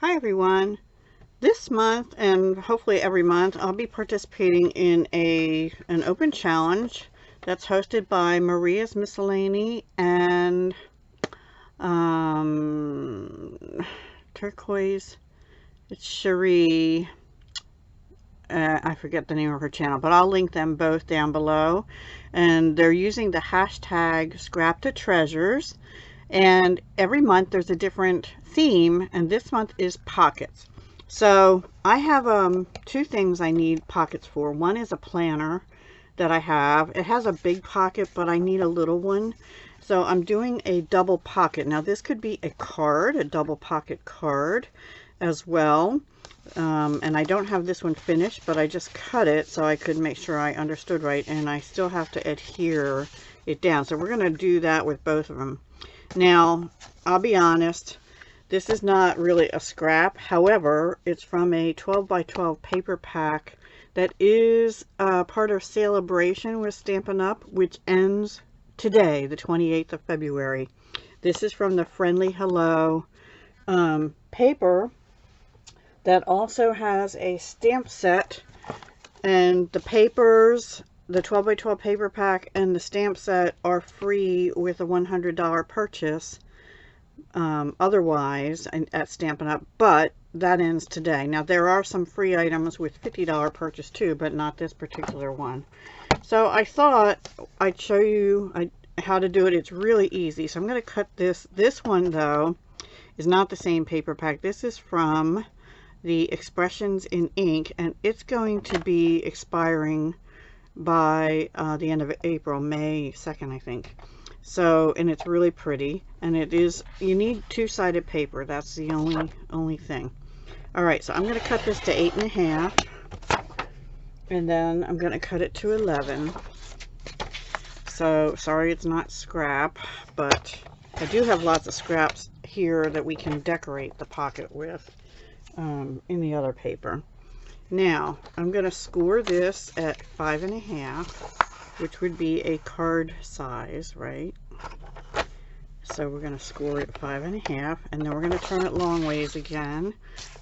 Hi everyone. This month and hopefully every month I'll be participating in an open challenge that's hosted by Maria's Miscellany and Turquoise. It's Sheree. I forget the name of her channel, but I'll link them both down below. And they're using the hashtag Scrap to Treasures. And every month there's a different theme, and this month is pockets. So I have two things I need pockets for. One is a planner that I have. It has a big pocket, but I need a little one. So I'm doing a double pocket. Now this could be a card, a double pocket card as well. And I don't have this one finished, but I just cut it so I could make sure I understood right, and I still have to adhere it down. So we're going to do that with both of them. Now, I'll be honest, this is not really a scrap. However, it's from a 12 by 12 paper pack that is part of Celebration with Stampin' Up, which ends today, the 28th of February. This is from the Friendly Hello paper that also has a stamp set, and the papers, the 12 by 12 paper pack and the stamp set are free with a $100 purchase otherwise at Stampin' Up, but that ends today. Now there are some free items with $50 purchase too, but not this particular one. So I thought I'd show you how to do it. It's really easy. So I'm going to cut this. This one though is not the same paper pack. This is from the Expressions in Ink, and it's going to be expiring by the end of April, May 2nd, I think. So, and it's really pretty, and it is, you need two-sided paper. That's the only thing. All right, so I'm going to cut this to 8.5, and then I'm going to cut it to 11. So sorry it's not scrap, but I do have lots of scraps here that we can decorate the pocket with in the other paper. Now I'm going to score this at 5.5, which would be a card size, right? So we're going to score it at 5.5, and then we're going to turn it long ways again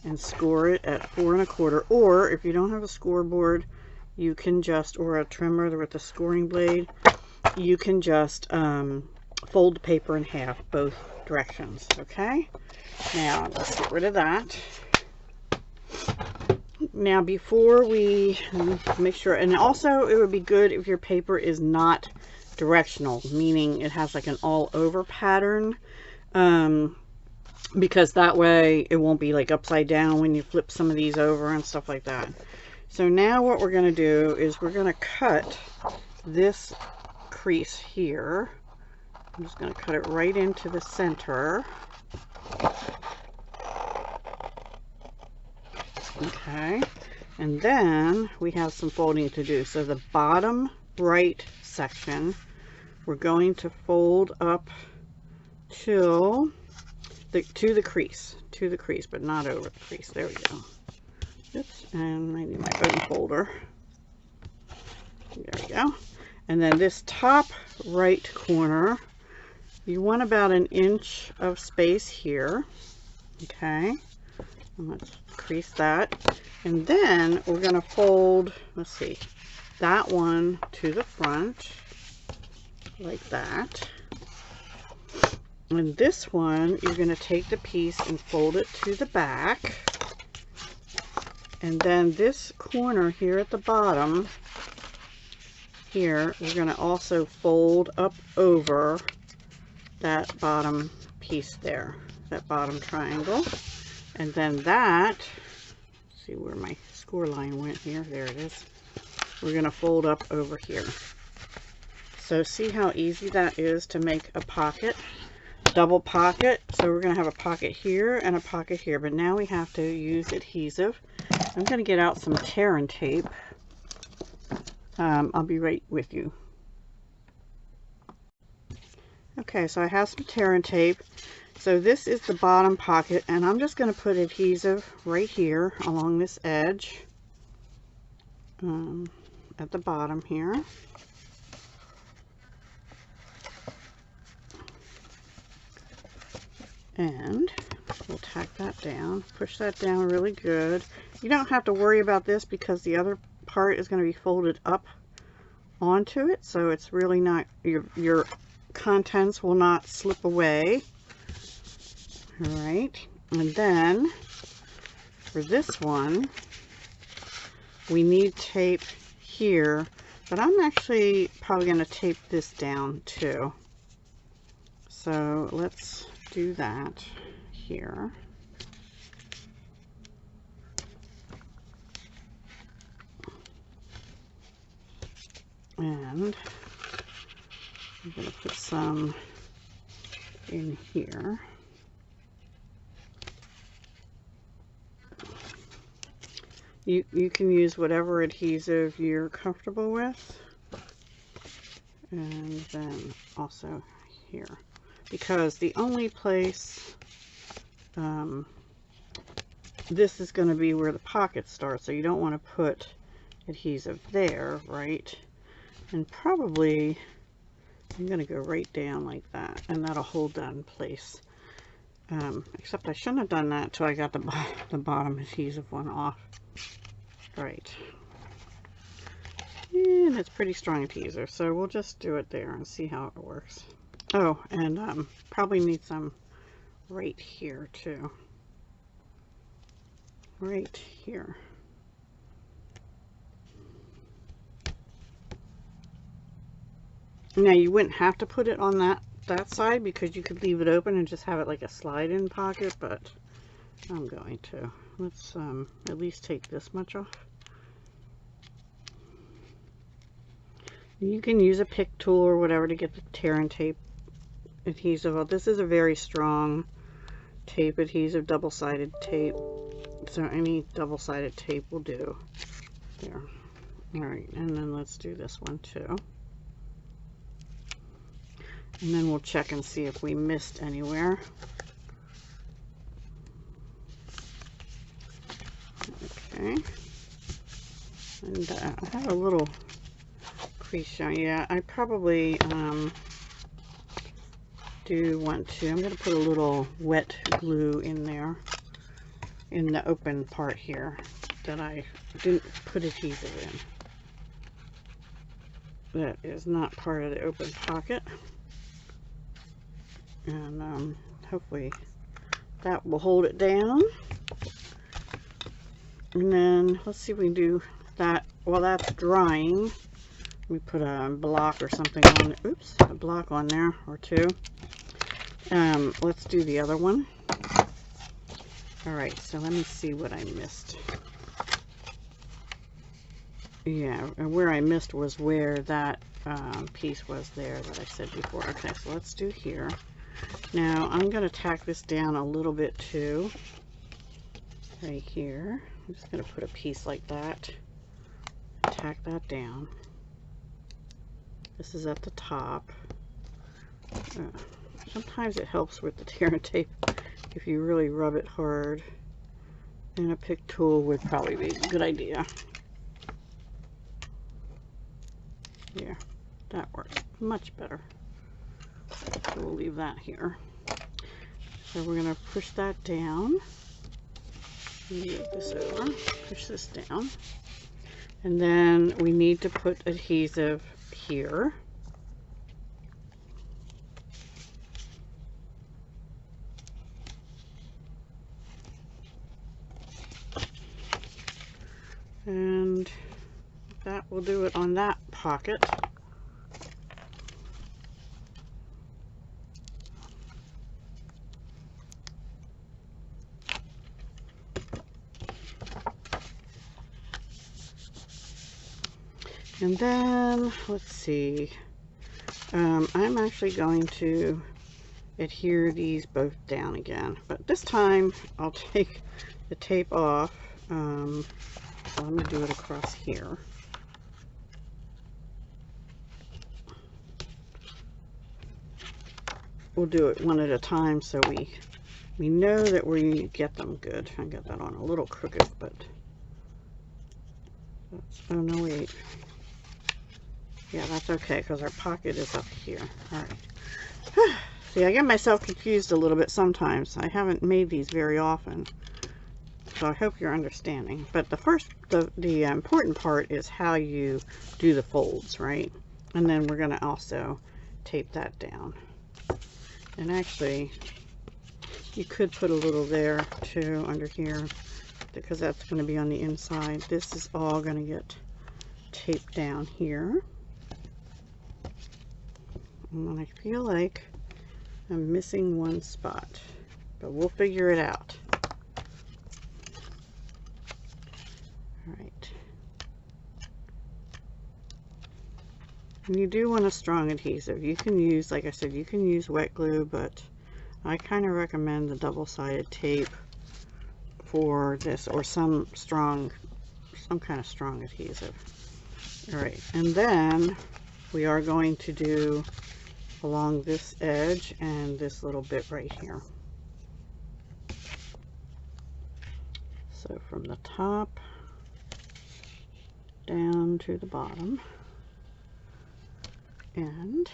and score it at 4.25. Or if you don't have a scoreboard, you can just, or a trimmer with a scoring blade, you can just fold the paper in half both directions. Okay, now let's get rid of that. Now before we make sure, and also it would be good if your paper is not directional, meaning it has like an all over pattern, because that way it won't be like upside down when you flip some of these over and stuff like that. So now what we're going to do is we're going to cut this crease here. I'm just going to cut it right into the center. Okay, and then we have some folding to do. So the bottom right section, we're going to fold up to the crease, but not over the crease. There we go. Oops, and I need my own folder. There we go. And then this top right corner, you want about 1 inch of space here. Okay. Let's crease that, and then we're going to fold, let's see, that one to the front like that, and this one you're going to take the piece and fold it to the back, and then this corner here at the bottom here we're going to also fold up over that bottom piece there, that bottom triangle. And then that, let's see where my score line went here. There it is. We're going to fold up over here. So see how easy that is to make a pocket, double pocket. So we're going to have a pocket here and a pocket here. But now we have to use adhesive. I'm going to get out some tear and tape. I'll be right with you. Okay, so I have some tear and tape. So this is the bottom pocket, and I'm just going to put adhesive right here along this edge at the bottom here. And We'll tack that down, push that down really good. You don't have to worry about this because the other part is going to be folded up onto it, so it's really not, your contents will not slip away. All right, and then for this one, we need tape here, but I'm actually probably going to tape this down too. So let's do that here. And I'm going to put some in here. You can use whatever adhesive you're comfortable with. And then also here. Because the only place, this is going to be where the pocket starts, so you don't want to put adhesive there, right? And probably I'm going to go right down like that, and that'll hold that in place. Except I shouldn't have done that until I got the bottom adhesive one off. Right. And it's pretty strong adhesive, so we'll just do it there and see how it works. Oh, and probably need some right here too. Right here. Now you wouldn't have to put it on that side because you could leave it open and just have it like a slide-in pocket, but I'm going to. Let's at least take this much off. You can use a pick tool or whatever to get the tear and tape adhesive out. This is a very strong tape adhesive, double-sided tape, so any double-sided tape will do. There. All right, and then let's do this one too. And then we'll check and see if we missed anywhere. Okay. And I have a little crease showing. Yeah, I probably do want to. I'm going to put a little wet glue in there, in the open part here that I didn't put adhesive in. That is not part of the open pocket. And hopefully that will hold it down. And then let's see if we can do that while that's drying. We put a block or something on it. Oops, a block on there or two. Let's do the other one. All right, so let me see what I missed. Yeah, and where I missed was where that piece was there that I said before. Okay, so let's do here. Now I'm going to tack this down a little bit too, right here. I'm just going to put a piece like that, tack that down. This is at the top. Sometimes it helps with the tear and tape if you really rub it hard, and a pick tool would probably be a good idea. Yeah, that works much better. So we'll leave that here. So we're going to push that down. Move this over, push this down. And then we need to put adhesive here. And that will do it on that pocket. And then, let's see, I'm actually going to adhere these both down again, but this time I'll take the tape off. So let me do it across here. We'll do it one at a time so we know that we get them good. I got that on a little crooked, but that's, oh no, wait. Yeah, that's okay because our pocket is up here. All right. See, I get myself confused a little bit sometimes. I haven't made these very often, so I hope you're understanding. But the important part is how you do the folds, right? And then we're going to also tape that down. And actually, you could put a little there too under here, because that's going to be on the inside. This is all going to get taped down here. And then I feel like I'm missing one spot, but we'll figure it out. All right. And you do want a strong adhesive. You can use, like I said, you can use wet glue, but I kind of recommend the double-sided tape for this, or some kind of strong adhesive. All right, and then we are going to do along this edge and this little bit right here. So from the top down to the bottom, and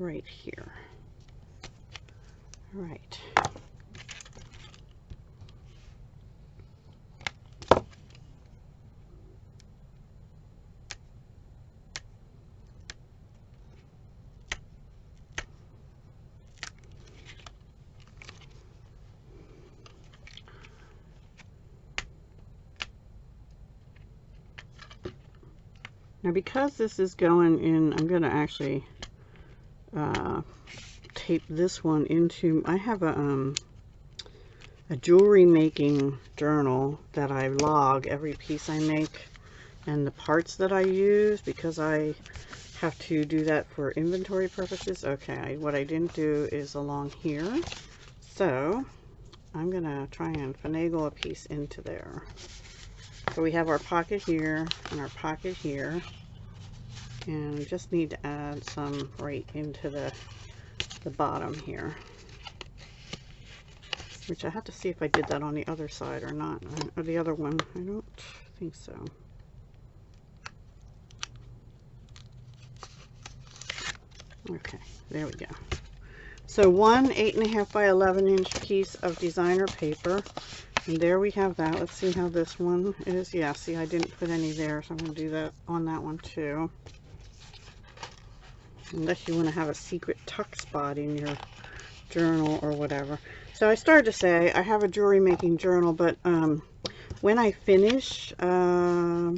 right here. All right. Now, because this is going in, I'm going to actually tape this one into, I have a jewelry making journal that I log every piece I make and the parts that I use, because I have to do that for inventory purposes. Okay, what I didn't do is along here, so I'm going to try and finagle a piece into there. So we have our pocket here and our pocket here, and we just need to add some right into the bottom here, which I have to see if I did that on the other side or not, or the other one. I don't think so. Okay, there we go. So one 8.5 by 11 inch piece of designer paper. And there we have that. Let's see how this one is. Yeah, see, I didn't put any there, so I'm going to do that on that one too. Unless you want to have a secret tuck spot in your journal or whatever. So I started to say I have a jewelry making journal, but when I finish a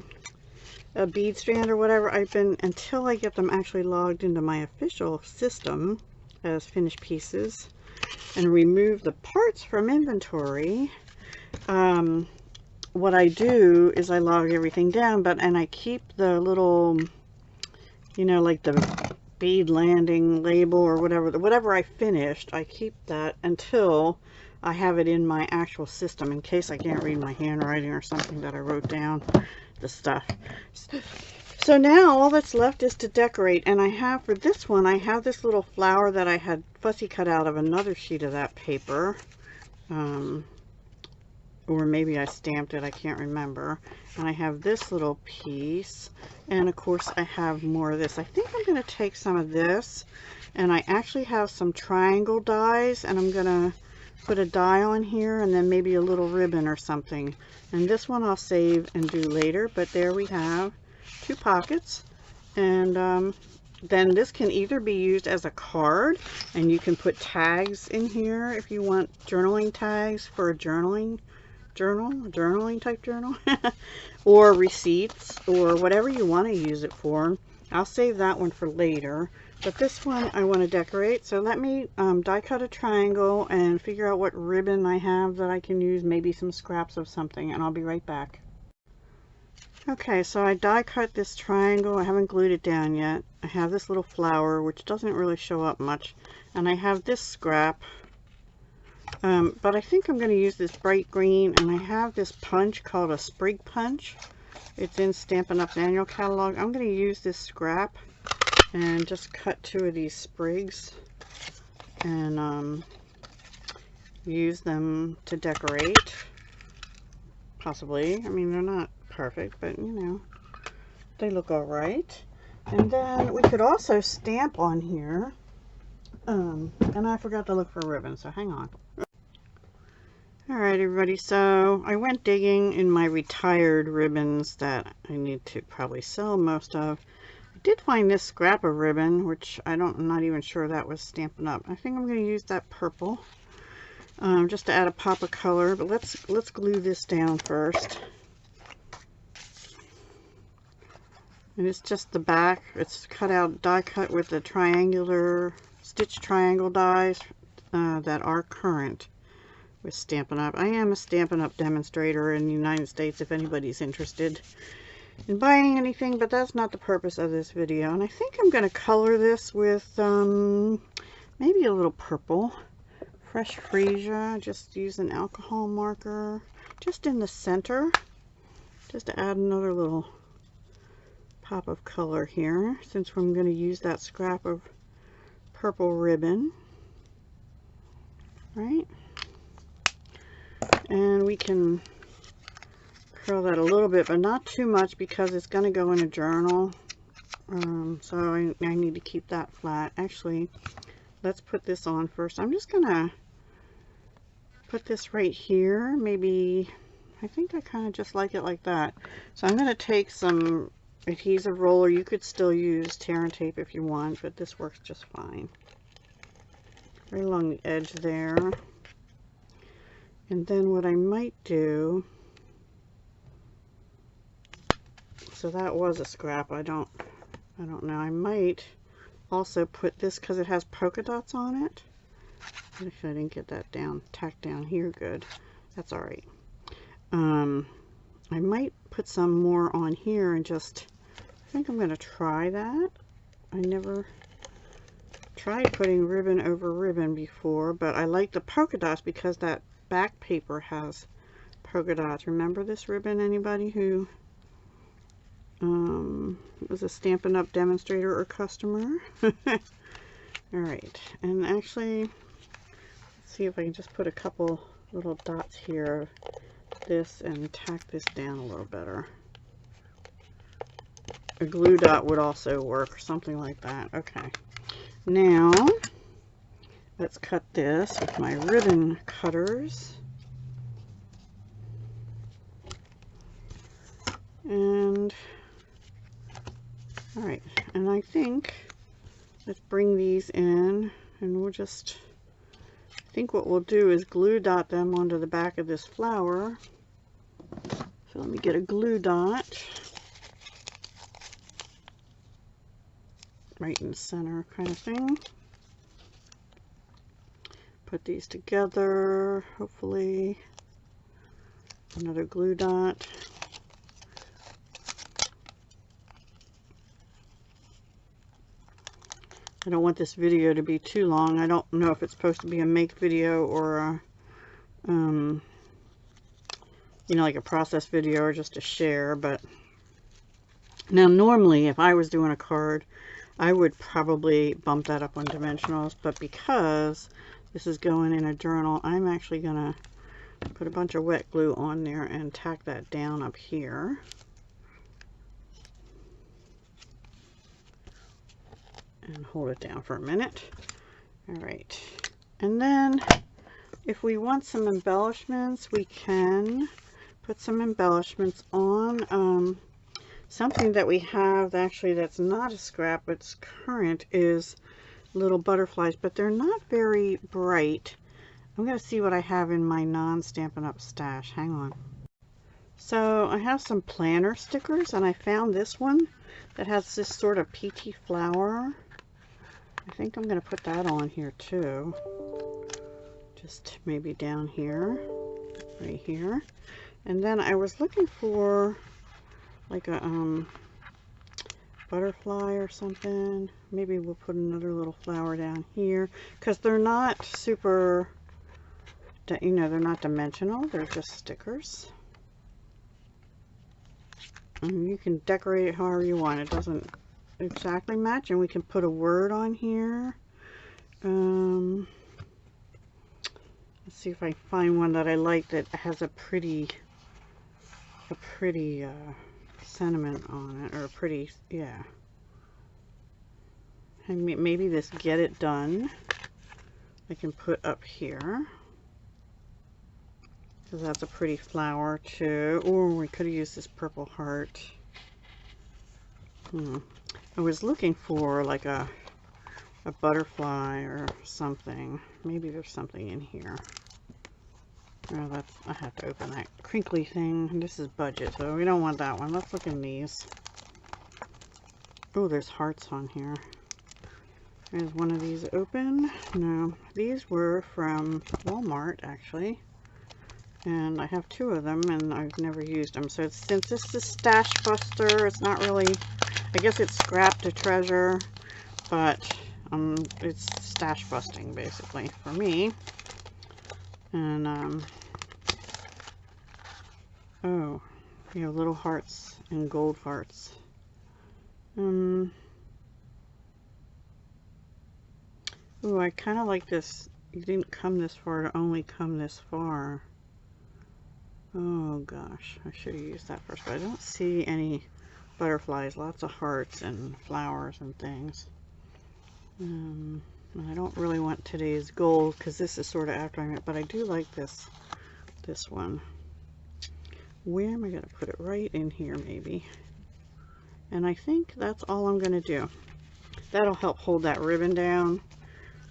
bead strand or whatever, until I get them actually logged into my official system as finished pieces and remove the parts from inventory, what I do is I log everything down, and I keep the little, you know, like the bead landing label or whatever I finished, I keep that until I have it in my actual system, in case I can't read my handwriting or something that I wrote down the stuff. So now all that's left is to decorate, and I have, for this one, I have this little flower that I had fussy cut out of another sheet of that paper. Or maybe I stamped it, I can't remember. And I have this little piece, and of course I have more of this. I think I'm going to take some of this, and I actually have some triangle dies, and I'm going to put a die on here, and then maybe a little ribbon or something. And this one I'll save and do later, but there we have 2 pockets. And then this can either be used as a card, and you can put tags in here if you want journaling tags for a journaling type journal, or receipts, or whatever you want to use it for. I'll save that one for later, but this one I want to decorate. So let me die cut a triangle and figure out what ribbon I have that I can use, maybe some scraps of something, and I'll be right back. Okay, so I die cut this triangle. I haven't glued it down yet. I have this little flower, which doesn't really show up much, and I have this scrap. But I think I'm going to use this bright green, and I have this punch called a sprig punch. It's in Stampin' Up's annual catalog. I'm going to use this scrap and just cut 2 of these sprigs and use them to decorate, possibly. I mean, they're not perfect, but you know, they look all right. And then we could also stamp on here. And I forgot to look for ribbon, so hang on. Alright everybody, so I went digging in my retired ribbons that I need to probably sell most of. I did find this scrap of ribbon, which I'm not even sure that was Stampin' Up. I think I'm going to use that purple, just to add a pop of color. But let's glue this down first. And it's just the back. It's cut out, die cut with the triangular stitch triangle dies that are current with Stampin' Up. I am a Stampin' Up demonstrator in the United States if anybody's interested in buying anything, but that's not the purpose of this video. And I think I'm going to color this with maybe a little purple. Fresh Freesia. Just use an alcohol marker just in the center, just to add another little pop of color here, since I'm going to use that scrap of purple ribbon. Right? And we can curl that a little bit, but not too much because it's going to go in a journal. So I need to keep that flat. Actually, let's put this on first. I'm just going to put this right here. Maybe, I think I kind of just like it like that. So I'm going to take some adhesive roller. You could still use tear and tape if you want, but this works just fine. Right along the edge there. And then what I might do, so that was a scrap. I don't know. I might also put this, because it has polka dots on it. If I didn't get that down, tacked down here good. That's all right. I might put some more on here and just, I think I'm going to try that. I never tried putting ribbon over ribbon before, but I like the polka dots because that back paper has polka dots. Remember this ribbon, anybody who was a Stampin' Up demonstrator or customer? Alright, and actually, let's see if I can just put a couple little dots here of this and tack this down a little better. A glue dot would also work, or something like that. Okay, now let's cut this with my ribbon cutters. And all right, and I think let's bring these in, and we'll just, I think what we'll do is glue dot them onto the back of this flower. So let me get a glue dot right in the center kind of thing. Put these together, hopefully. Another glue dot. I don't want this video to be too long. I don't know if it's supposed to be a make video or a, you know, like a process video or just a share. But now normally if I was doing a card, I would probably bump that up on dimensionals, but because this is going in a journal, I'm actually gonna put a bunch of wet glue on there and tack that down up here. And hold it down for a minute. All right, and then if we want some embellishments, we can put some embellishments on. Something that we have actually that's not a scrap, it's current, is little butterflies, but they're not very bright. I'm going to see what I have in my non-Stampin' Up stash. Hang on. So I have some planner stickers, and I found this one that has this sort of peachy flower. I think I'm going to put that on here too. Just maybe down here, right here. And then I was looking for like a butterfly or something. Maybe we'll put another little flower down here, because they're not super, you know, they're not dimensional, they're just stickers. And you can decorate it however you want. It doesn't exactly match, and we can put a word on here. Let's see if I find one that I like that has a pretty sentiment on it, or a pretty, yeah. And maybe this Get It Done I can put up here, because that's a pretty flower too. Or we could have used this purple heart. I was looking for like a butterfly or something. Maybe there's something in here. Oh, that's, I have to open that crinkly thing. This is budget, so we don't want that one. Let's look in these. Oh, there's hearts on here. Is one of these open? No, these were from Walmart actually, and I have 2 of them and I've never used them. So since this is Stash Buster, it's not really, I guess it's scrap to treasure, but it's stash busting basically for me. And oh, you have little hearts and gold hearts. Ooh, I kind of like this. You didn't come this far to only come this far. Oh gosh, I should have used that first, but I don't see any butterflies. Lots of hearts and flowers and things. And I don't really want today's gold because this is sort of after I but I do like this one. Where am I going to put it? Right in here maybe. And I think that's all I'm going to do. That'll help hold that ribbon down.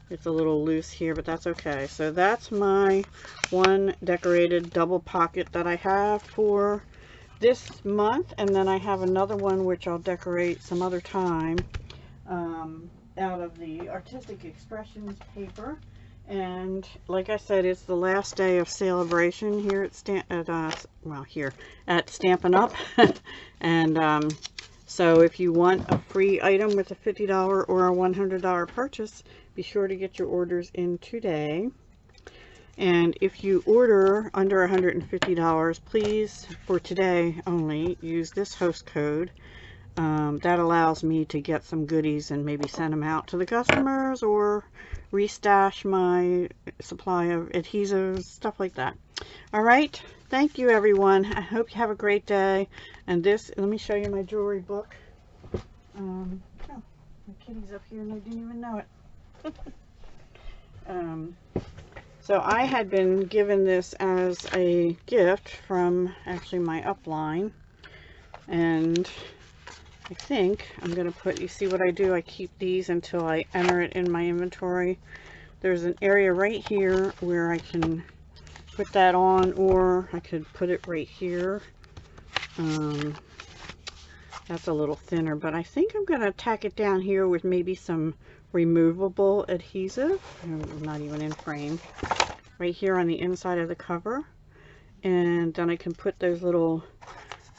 It's a little loose here, but that's okay. So that's my one decorated double pocket that I have for this month. And then I have another one which I'll decorate some other time out of the Artistic Expressions paper. And like I said, it's the last day of celebration here at Stampin' Up. And so if you want a free item with a $50 or a $100 purchase, be sure to get your orders in today. And if you order under $150, please, for today only, use this host code. That allows me to get some goodies and maybe send them out to the customers or restash my supply of adhesives, stuff like that. All right, thank you everyone. I hope you have a great day. And this, let me show you my jewelry book. Oh, my kitty's up here and I didn't even know it. So I had been given this as a gift from actually my upline, and I think I'm going to put, you see what I do, I keep these until I enter it in my inventory. There's an area right here where I can put that on, or I could put it right here. That's a little thinner, but I think I'm going to tack it down here with maybe some removable adhesive, not even in frame, right here on the inside of the cover. And then I can put those little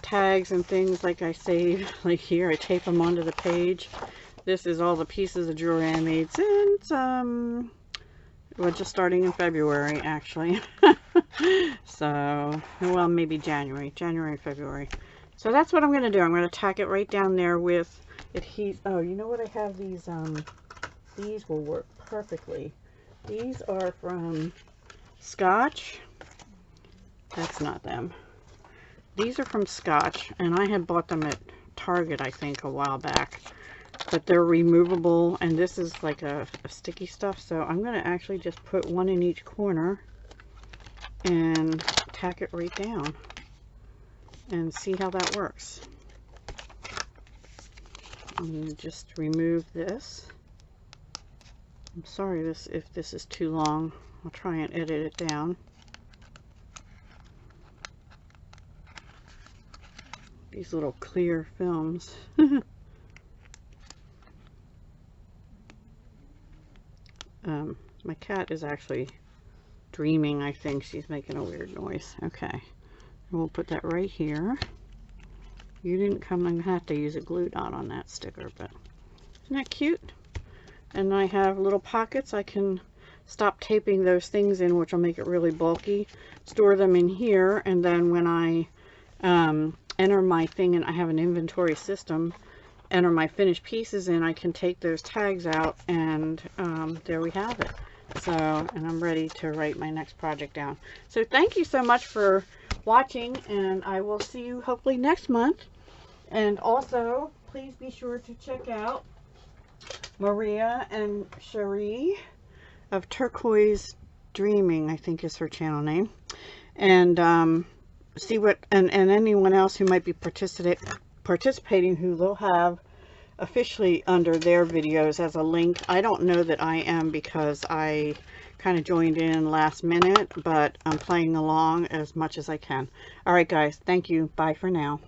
tags and things like I saved, like here, I tape them onto the page. This is all the pieces of jewelry I made since, well, just starting in February, actually. So, well, maybe January, February. So that's what I'm going to do. I'm going to tack it right down there with adhesive. Oh, you know what? I have these will work perfectly. These are from Scotch. That's not them. These are from Scotch, and I had bought them at Target, I think, a while back. But they're removable, and this is like a sticky stuff. So I'm going to actually just put one in each corner and tack it right down and see how that works. I'm going to just remove this. I'm sorry if this is too long. I'll try and edit it down. These little clear films. My cat is actually dreaming, I think. She's making a weird noise. Okay. And we'll put that right here. You didn't come, I'm going to have to use a glue dot on that sticker, but isn't that cute? And I have little pockets. I can stop taping those things in, which will make it really bulky. Store them in here, and then when I enter my thing, and I have an inventory system, enter my finished pieces in, I can take those tags out, and there we have it. So, and I'm ready to write my next project down. So thank you so much for watching, and I will see you hopefully next month. And also, please be sure to check out Maria and Sheree of Turquoise Dreaming, I think is her channel name. And see what, and anyone else who might be participating who they'll have officially under their videos as a link. I don't know that I am because I kind of joined in last minute, but I'm playing along as much as I can. All right, guys. Thank you. Bye for now.